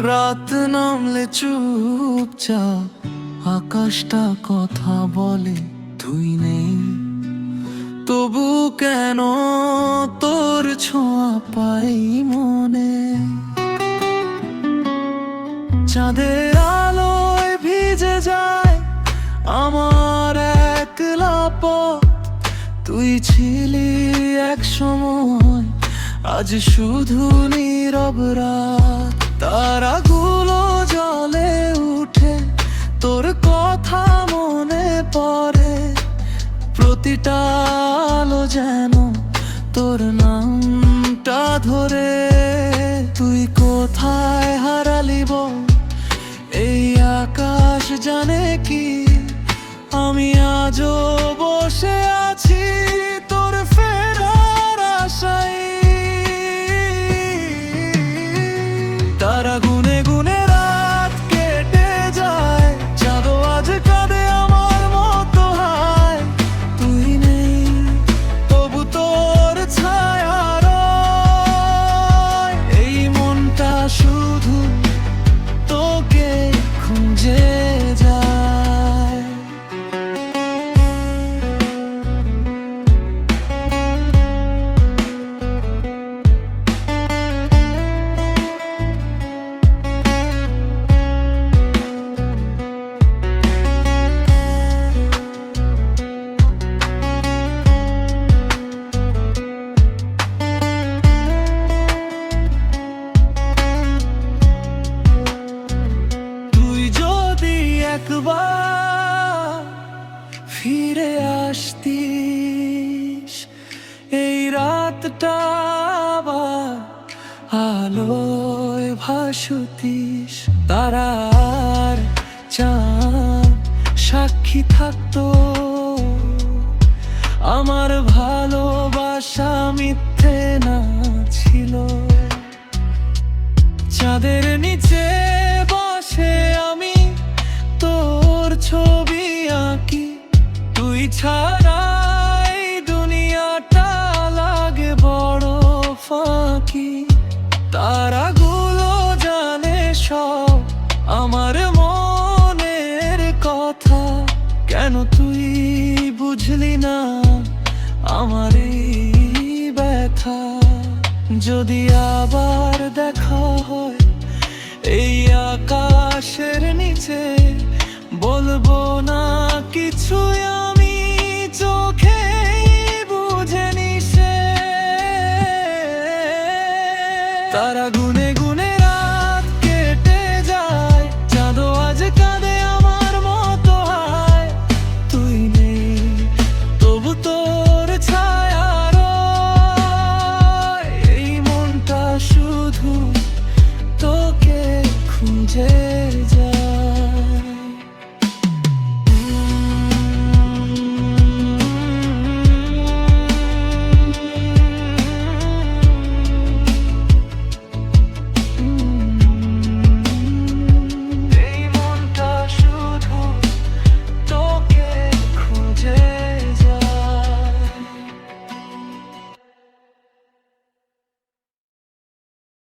রাত নামলে চুপচাপ আকাশটা কথা বলে, তুই নেই তবু কেন তোর ছোঁয়া পাই মনে। চাঁদের আলোয় ভিজে যায় আমার একলা পথ, তুই ছিলি এক সময়, আজ শুধু নীরব রাত। তারাগুলো জলে উঠে তোর কথা মনে পড়ে, প্রতিটা আলো যেন তোর নামটা ধরে। তুই কোথায় হারালি বল, এই আকাশ জানে কি, আমি আজও বসে আছি তোর ফেরার আশায়। তারা গুনে গুনে রাত কেটে যায়, চাঁদও আজ কাঁদে আমার মতো হায়। তুই নেই তবু তোর ছায়া রয়, এই মনটা শুধু তোকে খুঁজে যায়। একবার ফিরে আসতিস, এই রাতটা আবার আলোয় ভাসতিস। তারার চাঁদ সাক্ষী থাকতো, আমার ভালোবাসা মিথ্যে না ছিল। চাঁদের নিচে বসে আমি তোর ছবি আঁকি, তুই ছাড়াই দুনিয়াটা লাগে বড় ফাঁকি। তারাগুলো জানে সব আমার মনের কথা, কেন তুই বুঝলি না আমার এই ব্যথা। যদি আবার দেখা হয় এই আকাশের নিচে, বলবো না কিছু আমি, চোখে বুঝে নিছে। তারা গুনে গুনে রাত কেটে যায়, চাঁদও আজ কাঁদে আমার মতো হায়। তুই নেই তবু তোর ছায়া রয়, এই মনটা শুধু তোকে খুঁজে